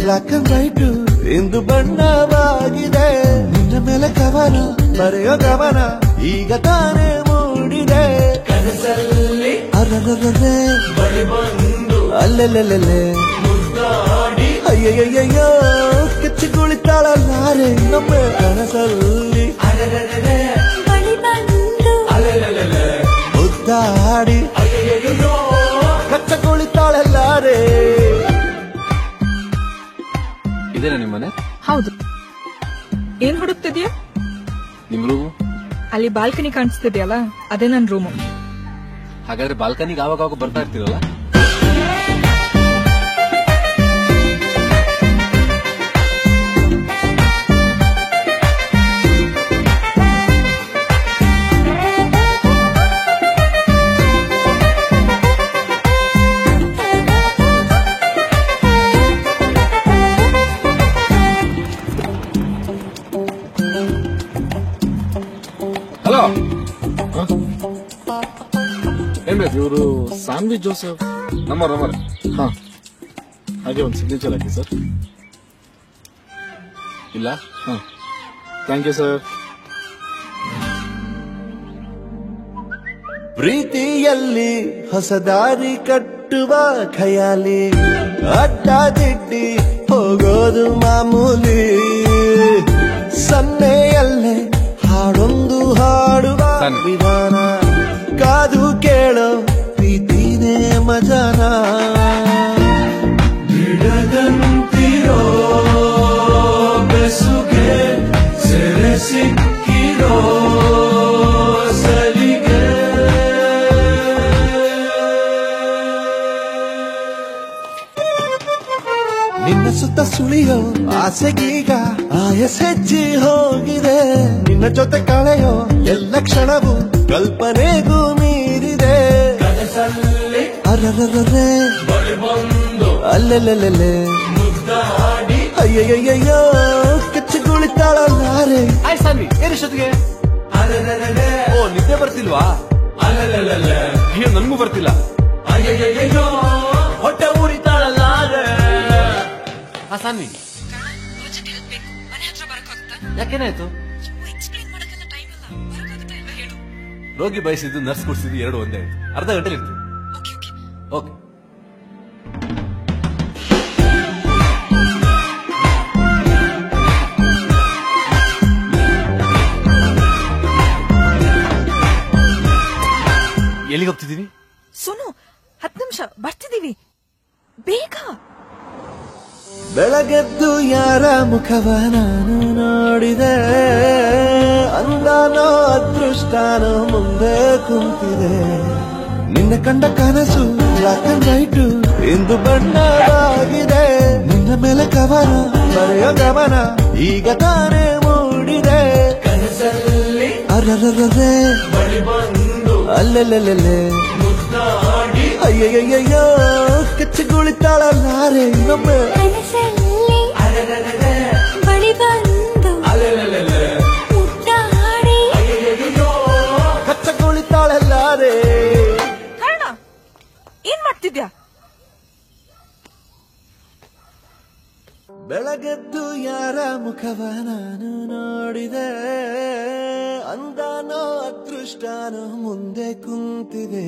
Black and white ಇಂದು ಬಣ್ಣವಾಗಿದೆ ನಿನ್ನ ಮೇಲೆ ಕವನ ಬರೆಯೋ ಗಮನ ಈಗ ತಾನೇ ಮೂಡಿದೆ ಕನಸಲ್ಲಿ ಅರರರರೆ ಬಳಿ ಬಂದು ಅಲ್ಲೆಲ್ಲೆಲ್ಲೆ ಮುದ್ದಾಡಿ ಅಯ್ಯಯ್ಯಯ್ಯೋ ಕಚ್ಚಿ ಕುಳಿತಾಳಲ್ಲಾರೆ ನಮ್ಮ ಕನಸಲ್ಲಿ ಅರರರರೆ ಬಳಿ ಬಂದು ಅಲ್ಲೆಲ್ಲೆಲ್ಲೆ ಮುದ್ದಾಡಿ ಅಯ್ಯಯ್ಯಯ್ಯೋ ಕಚ್ಚ ಕುಳಿತಾಳಲ್ಲಾರೆ ಇದೇನಾ ನಿಮ್ಮನೆ? ಹೌದು. ಏನ್ ಹುಡುಕ್ತಿದ್ಯಾ? ನಿಮ್ ರೂಮು ಅಲ್ಲಿ ಬಾಲ್ಕನಿ ಕಾಣಿಸ್ತಿದ್ಯಲ್ಲ ಅದೇ ನನ್ ರೂಮು. ಹಾಗಾದ್ರೆ ಬಾಲ್ಕನಿಗೆ ಆವಾಗ ಬರ್ತಾ ಇರ್ತೀರಲ್ಲ? ಹಲೋ, ಏನ್ ಬೇಕು? ಇವರು ಸಾನ್ವಿ ಜೋಸೆಫ್ ನಂಬರ್ ಹಾ, ಹಾಗೆ ಒಂದು ಸಿಗ್ನೇಚರ್ ಹಾಕಿ ಸರ್. ಇಲ್ಲ? ಹಾ, ಥ್ಯಾಂಕ್ ಯು ಸರ್. ಪ್ರೀತಿಯಲ್ಲಿ ಹೊಸ ದಾರಿ ಕಟ್ಟುವ ಖಯಾಲಿ ಅಡ್ಡ ದಿಡ್ಡಿ ಹೋಗೋದು ಮಾಮೂಲಿ ಸನ್ನೆಯಲ್ಲೇ ಹಾಡೊಂದು ಹಾಡುವ ವಿಧಾನ ಕಾದು ಕೇಳೋ ಪ್ರೀತಿನೇ ಮಜಾನ ಬಿಡದಂತಿರೋ ಬೆಸುಗೆ ಸೆರೆ ಸಿಕ್ಕಿರೋ ಸಲಿಗೆ ನಿನ್ನ ಸುತ್ತ ಸುಳಿಯೋ ಆಸೆಗೀಗ ಆಯಸ್ ಹೆಚ್ಚಿ ಹೋಗಿದೆ ನಿನ್ನ ಜೊತೆ ಕಳೆಯೋ ಎಲ್ಲ ಕ್ಷಣವು ಕಲ್ಪನೆಗೂ ಮೀರಿದೆ ಕನಸಲ್ಲಿ ಅರರರರೆ ಬಳಿ ಬಂದು ಅಲ್ಲೆಲ್ಲೆಲ್ಲೆ ಮುದ್ದಾಡಿ ಅಯ್ಯಯ್ಯಯ್ಯೋ ಕಚ್ಚಿ ಕುಳಿತಾಳಲ್ಲಾರೆ. ಆಯ್ ಸಾನ್ವಿ, ಏನಿಷ್ಟೊತ್ತಿಗೆ? ಅರರರರೆ ಓ, ನಿದ್ದೆ ಬರ್ತಿಲ್ವಾ? ಅಲ್ಲೆಲ್ಲೆಲ್ಲೆ ಅಯ್ಯೋ, ನನ್ಗೂ ಬರ್ತಿಲ್ಲ. ಅಯ್ಯಯ್ಯಯ್ಯೋ ಹೊಟ್ಟೆ ಊರಿತಾಳಲ್ಲಾರೆ. ಹಾ ಸಾನ್ವಿ, ಯಾಕೇನಾಯ್ತು? ರೋಗಿ ಬಯಸಿದ್ದು ನರ್ಸ್ ಕೊಡಿಸಿದ್ದು ಎರಡು ಒಂದೇ ಆಯ್ತು. ಅರ್ಧ ಗಂಟೆ ಇರ್ತೀವಿ. ಓಕೆ. ಎಲ್ಲಿಗೆ ಹೋಗ್ತಿದ್ದೀವಿ? ಸುನು, 10 ನಿಮಿಷ ಬರ್ತಿದೀವಿ, ಬೇಗ. ಬೆಳಗೆದ್ದು ಯಾರ ಮುಖವ ನಾನು ನೋಡಿದೆ ಅಂದಾನೋ ಅದೃಷ್ಟಾನೋ ಮುಂದೆ ಕುಂತಿದೆ ನಿನ್ನ ಕಂಡ ಕನಸು ಬ್ಲಾಕ್ ಅಂಡ್ ವೈಟ್ ಇಂದು ಬಣ್ಣವಾಗಿದೆ ನಿನ್ನ ಮೇಲೆ ಕವನ ಬರೆಯೋ ಗಮನ ಈಗ ತಾನೇ ಮೂಡಿದೆ ಕನಸಲ್ಲಿ ಅರರರರೆ ಬಳಿ ಬಂದು ಅಲ್ಲೆಲ್ಲೆಲ್ಲೆ ಮುದ್ದಾಡಿ ಅಯ್ಯಯ್ಯಯ್ಯೋ ಕಚ್ಚಿ ಕುಳಿತಾಳಲ್ಲಾರೆ ನಮ್ಮ ಕನಸಲ್ಲಿ ಬಳಿ ಬಂದು ಅಲ್ಲೆಲ್ಲೆಲ್ಲೆ ಮುದ್ದಾಡಿ ಅಯ್ಯಯ್ಯಯ್ಯೋ ಕಚ್ಚ ಕುಳಿತಾಳಲ್ಲಾರೆ. ಕಾರಣ ಏನ್ ಮಾಡ್ತಿದ್ಯಾ? ಬೆಳಗೆದ್ದು ಯಾರ ಮುಖವ ನಾನು ನೋಡಿದೆ ಅಂದಾನೋ ಅದೃಷ್ಟಾನೋ ಮುಂದೆ ಕುಂತಿದೆ